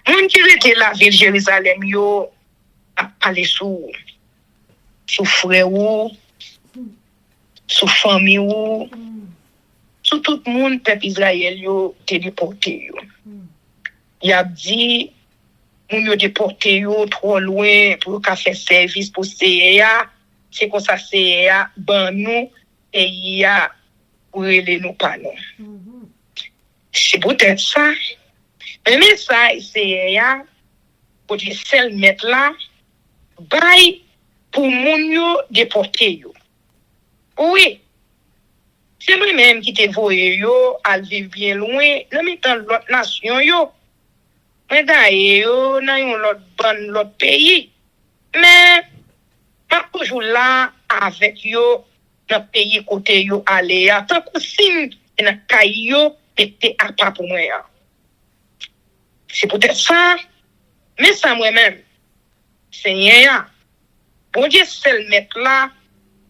Moun qui était la ville de Jérusalem, yo, a parlé sous frère ou, sous famille ou, sous tout le monde, peuple Israël, yo, te déporté, yo. Il a dit, moun yo déporté, yo, trop loin, pour qu'a fait service pour CEA, c'est comme ça, CEA, ban nous, et il y a, pour les nous pas, non. C'est peut-être ça. Mais ça, c'est pour dire celle mettre là, bail pour moun yo déporter yo. Oui, c'est moi-même qui te voye yo, à vivre bien loin, dans même temps l'autre nation yo. Mais d'ailleurs, dans l'autre pays. Mais, pas toujours là, avec yo, dans le pays côté yo, aller, tant que signe, dans le yo, était à part pour moi. C'est peut-être ça, mais ça moi-même, Seigneur, bon Dieu seul mettre là,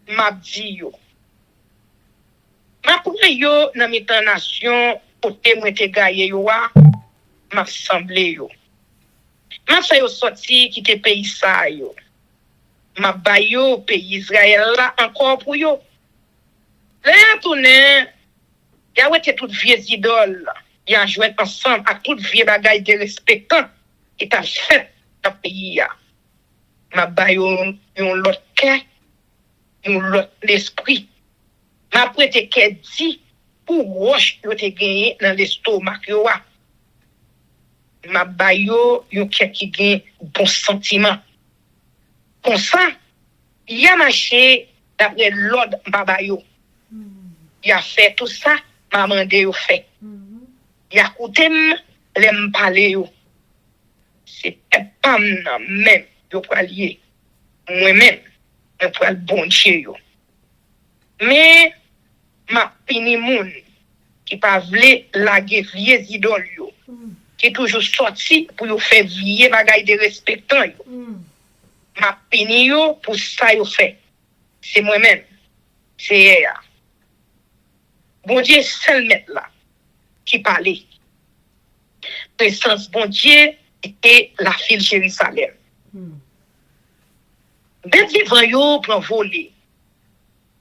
m'a dit yo. M'a pour yo, dans mes nation, côté moi te gaye yo, m'a semblé yo. M'a fait yo sorti qui te pays ça yo. M'a ba yo pays Israël là encore pour yo. Là tourner, y a ouais toute vieille idole là. Il a joué ensemble à toute vieille bagaille de respectant qui t'a fait dans le pays. Ma baille yon l'autre cœur, yon l'autre l'esprit. Ma prête qu'elle dit pour roche yon te gagné dans l'estomac yo. Ma baille yon cœur qui gagne bon sentiment. Comme ça, il a marché d'après l'ordre baba yo. Il a fait tout ça, maman de yo fait. Il a écouté l'aime parler yo. C'est pas même yo pour allier. Moi-même, je pour le bon Dieu yo. Mais ma pini moun qui pas vle laguer vieux idole yo. Qui toujours sorti pour yo faire vieux bagay de respectant yo. Ma pini yo pour ça yo fait. C'est moi-même. C'est eux. Bon Dieu seul mettre là qui parlait. Présence bon Dieu était la ville Jérusalem. Ben vivant yo prend voler.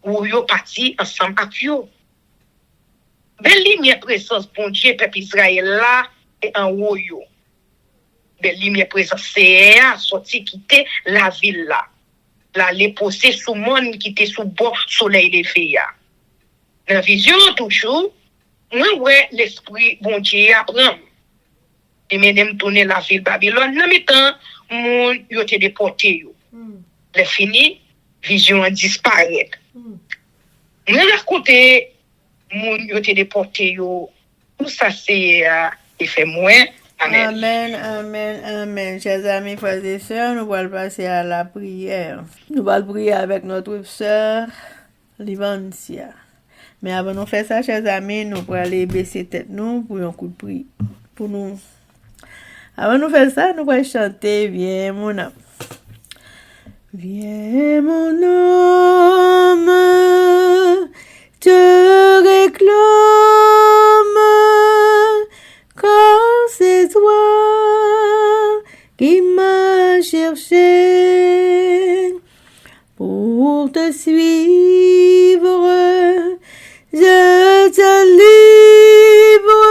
Ou yo parti ensemble avec yo. Ben lumière présence bon Dieu peuple Israël là et en haut yo. Ben lumière présence c'est sorti quitter la ville là. Là les poser sous monde qui était sous bord soleil levé ya. Dans vision toujours, moi ouais l'esprit bon Dieu apprend. Et même tourner la ville Babylone, dans mes temps, mon yo te déporté yo. Le fini, vision a disparaît. Moi la côté mon yo te déporté yo. Tout ça c'est effet moins. Amen. Amen, amen, amen. Chers amis, frères et sœurs, nous allons passer à la prière. Nous allons prier avec notre sœur Livancia. Mais avant de faire ça, chers amis, nous allons aller baisser tête nous pour un coup de prière. Pour nous. Avant de faire ça, nous allons chanter Viens mon âme. Viens mon âme, te réclame, car c'est toi qui m'as cherché pour te suivre. Je te livre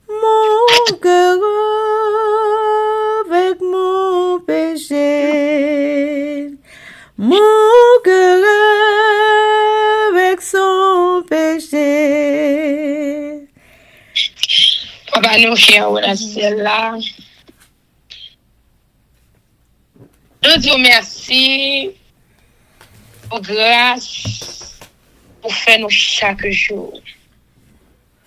mon cœur avec mon péché, mon cœur avec son péché. Papa nous qui est au ciel là. Nous disons merci pour grâce pour faire nous chaque jour.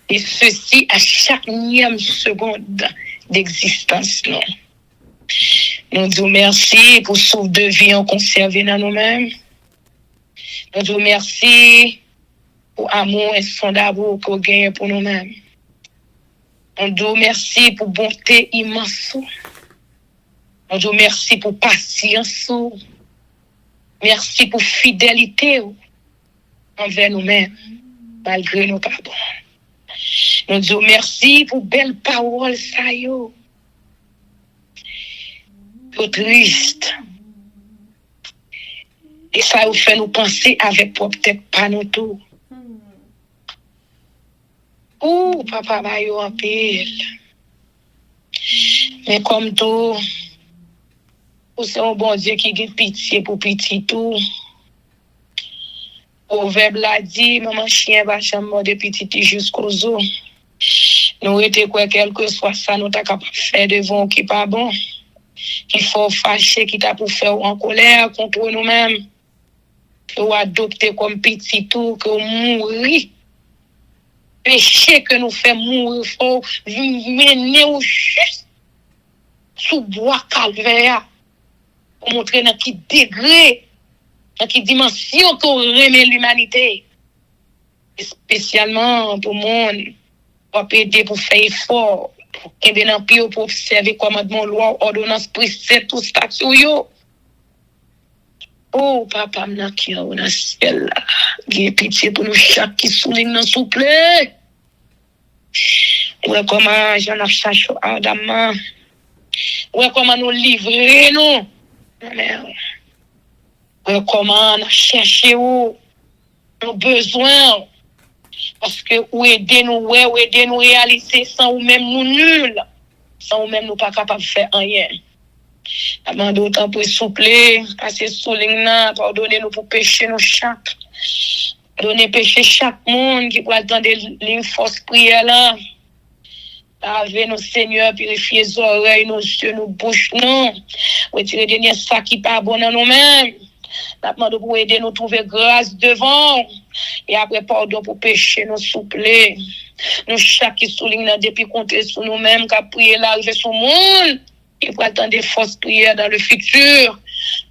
Et ceci à chaque nième seconde d'existence. Nous disons merci pour souffle de vie en conservé dans nous-mêmes. Nous disons merci pour amour insondable qu'on gagne pour nous-mêmes. Nous disons merci pour bonté immense. Nous disons merci pour patience. Merci pour fidélité envers nous-mêmes, malgré nos pardons. Nous disons merci pour belles paroles, ça yo. Pour triste. Et ça vous fait nous penser avec peut-être pas nous tout. Ouh, papa va yo en pile. Mais comme tout, c'est un bon Dieu qui a pitié pour petit tout. Au verbe l'a dit, maman chien va jamais de petit jusqu'aux os. Nous étions quoi, quel que soit ça, nous t'as capable de faire devant qui pas bon. Il faut fâcher, qui t'a pour faire en colère contre nous-mêmes. Ou adopter comme petit tout, que mourir. Péché que nous fait mourir, il faut mener au juste sous bois calvaire. Pour montrer dans quel degré, dans quelle dimension qu'on remet l'humanité. Et spécialement pour le monde, pour aider, pour faire effort, pour aider dans le pays, pour observer commandement, loi, ordonnance, précepte, tout ça sur yo. Oh, papa, m'na qui est dans le ciel là. J'ai pitié pour nous chaque qui souligne dans s'il vous plaît. Ouais, comment j'en ai cherché Adam. Ouais, comment nous livrer, nous. Ouais, comment nous chercher nos besoins. Parce que ou aider nous réaliser sans ou même nous nuls. Sans ou même nous pas capables de faire rien. Amende autant pour soupler, passer sous ligne, pardonner nous pour pécher nos chaque. Donner péché chaque monde qui peut attendre les forces prières là. Laver nos seigneurs, purifier les oreilles, nos yeux, nos bouches, non. Retirer dernier ça qui pas bon dans nous-mêmes. Demande pour aider nous trouver grâce devant. Et après, pardon pour pécher, nous soupler. Nous chaque qui souligne depuis compter sur nous-mêmes, qu'à prier l'arrivée sur le monde. Et pour attendre des forces prières dans le futur.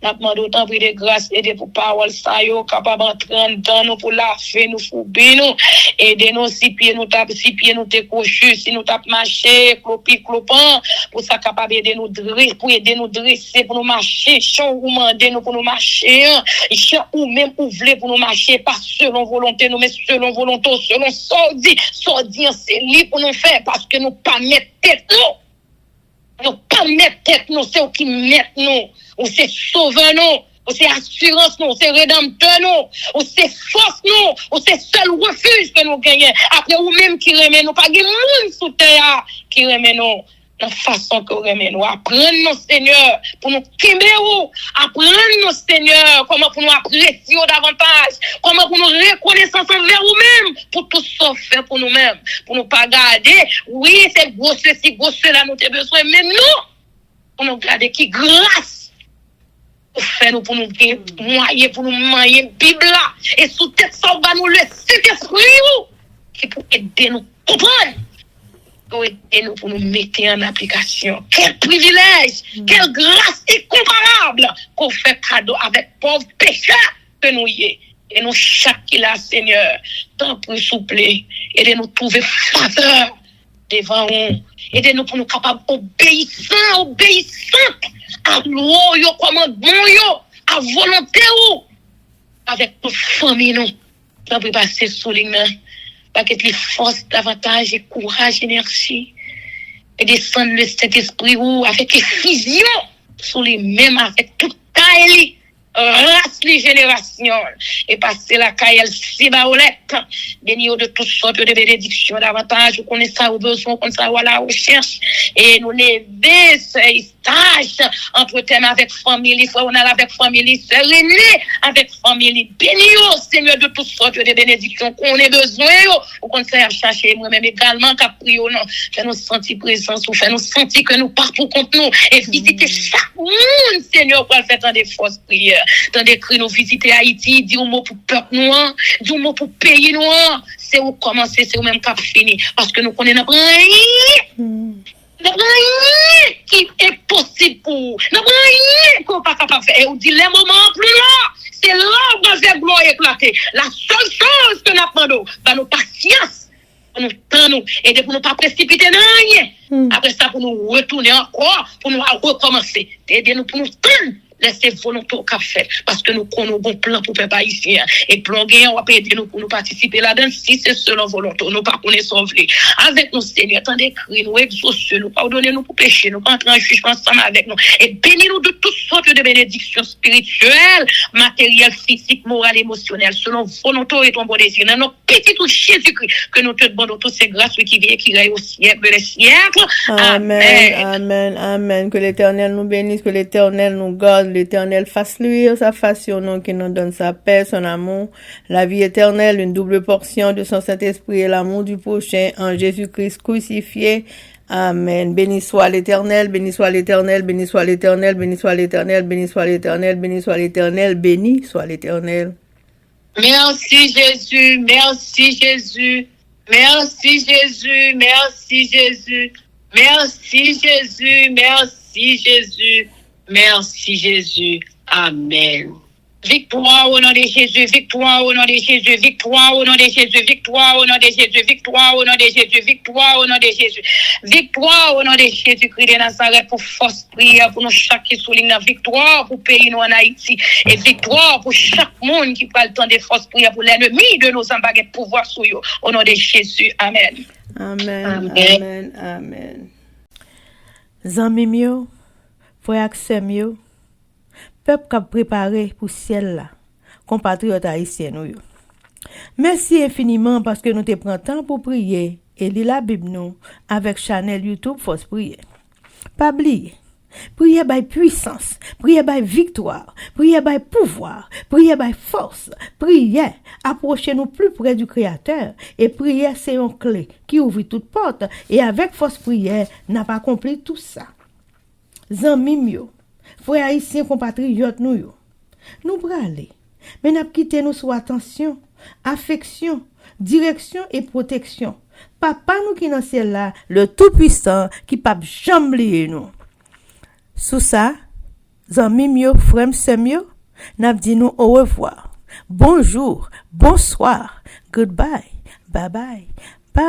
Nous demandons autant de grâce, aider pour parole, ça y est, capable d'entrer dans nous pour laver, nous fouber, nous, aider nous, si pieds nous tapent, si pieds nous décochus, si nous tapent marcher, clopi, clopant, pour ça capable d'aider nous dresser, pour aider nous dresser, pour nous marcher, chant ou demander nous pour nous marcher, chant ou même ouvrir pour nous marcher, pas selon volonté, nous, mais selon volonté, selon sordi, c'est libre pour nous faire, parce que nous pas mettre tête, nous pas mettre tête, nous, c'est eux qui mettent nous. Ou c'est sauveur nous, ou c'est assurance nous, c'est rédempteur nous, ou c'est force nous, ou c'est seul refuge que nous gagnons. Après ou même qui remet nous, pas de monde sous terre qui remet nous. La façon que remet nous, apprendre nos Seigneur pour nous timber ou, apprendre nos Seigneur comment pour nous apprécier davantage, comment pour nous reconnaissance envers nous-mêmes, pour tout ça faire pour nous-mêmes, pour nous pas garder, oui c'est gros ceci, gros cela nous avons besoin, mais nous, pour nous garder qui grâce. Pour faire nous, pour nous moyer, pour nous mailler Bible là. Et sous tête ça, on va nous le Saint-Esprit qui pour aider nous comprendre. Pour aider nous, pour nous mettre en application. Quel privilège, quelle grâce incomparable qu'on fait cadeau avec pauvres pécheurs que nous y est. Et nous, chaque qui l'a, Seigneur, tant pour soupler, aidez-nous trouver faveur devant nous. Aidez-nous pour nous capables obéissants à loi, yo commandement yo, à volonté ou avec toute famille nous. Nous peut passer sous ligne, avec les forces davantage et courage, énergie et descendre le Saint-Esprit ou avec effusion sous les mêmes avec toute Kaeli. Race les générations et passer la caille si baolette béni de toutes sortes de bénédictions davantage qu'on est ça au besoin qu'on ça à la recherche et nous lever partage entre thème avec famille, frère, on a avec famille, sœur aînée, avec famille. Bénis-nous, Seigneur, de toutes sortes de bénédictions qu'on ait besoin, ou qu'on fait chercher moi-même également, qu'à prier, non, fais-nous sentir présence, ou fais-nous sentir que nous partons contre nous, et visiter chaque monde, Seigneur, pour faire tant de fausses prières, tant de cris, nous visiter Haïti, dire un mot pour peuple noir, dire un mot pour pays noir, c'est où commencer, c'est où même qu'à finir, parce que nous connaissons rien. Nous n'avons rien qui est possible pour nous. Nous n'avons rien qu'on pas capable de faire. Et on dit les moments plus là, c'est là où on va faire gloire éclater. La seule chose que nous apprenons, c'est nos patience. Pour nous tendre, et pour nous pas précipiter dans rien. Après ça, pour nous retourner encore, pour nous recommencer. Aider nous pour nous tendre. Laissez volonté au cap fait parce que nous connaissons bon plan pour faire ici et plan gain on va aider nous pour nous participer là-dedans si c'est selon volonté nous pas connaissons sauver avec nous Seigneur tant d'écrire nous exaucer nous pardonner nous pour pécher nous entrer en jugement ensemble avec nous et bénir nous de toutes sortes de bénédictions spirituelles matérielles physiques morales émotionnelles selon volonté et ton bon désir dans notre petit tout Jésus-Christ que nous te demandons toutes ces grâces qui viennent qui règne au siècle des siècles. Amen. Amen. Amen. Que l'Éternel nous bénisse, que l'Éternel nous garde. L'Éternel fasse luire sa face sur nous, qui nous donne sa paix, son amour, la vie éternelle, une double portion de son Saint-Esprit et l'amour du prochain en Jésus-Christ crucifié. Amen. Béni soit l'Éternel, béni soit l'Éternel, béni soit l'Éternel, béni soit l'Éternel, béni soit l'Éternel, béni soit l'Éternel, béni soit l'Éternel. Merci Jésus, merci Jésus, merci Jésus, merci Jésus, merci Jésus, merci Jésus. Merci Jésus. Amen. Victoire au nom de Jésus, victoire au nom de Jésus, victoire au nom de Jésus, victoire au nom de Jésus, victoire au nom de Jésus, victoire au nom de Jésus, victoire au nom de Jésus-Christ de Nazareth pour force prière pour nous chaque qui souligne la victoire pour pays nous en Haïti et victoire pour chaque monde qui parle tant de force prière pour l'ennemi de nos embagés pouvoir sur eux au nom de Jésus. Amen. Amen. Amen. Amen. Amen. Zami mio, frère Axem yo, peuple qui a préparé pour ciel là, compatriotes haïtiens nous yo. Merci infiniment parce que nous te prend temps pour prier et lire la Bible nous avec channel YouTube Force Prière. Pas oublier, prier by puissance, prier by victoire, prier by pouvoir, prier by force, prier approcher nous plus près du Créateur et prier c'est une clé qui ouvre toute porte et avec force prière n'a pas accompli tout ça. Zanmim yo, frères haïtiens compatriotes nous yo. Nous bralé, mais n'a quitté nous sous attention, affection, direction et protection. Papa nous qui dans ciel là, le tout-puissant qui pas jamais oublier nous. Sous ça, zanmim yo, frères sœurs yo, n'a dit nous au revoir. Bonjour, bonsoir, goodbye, bye bye, bye.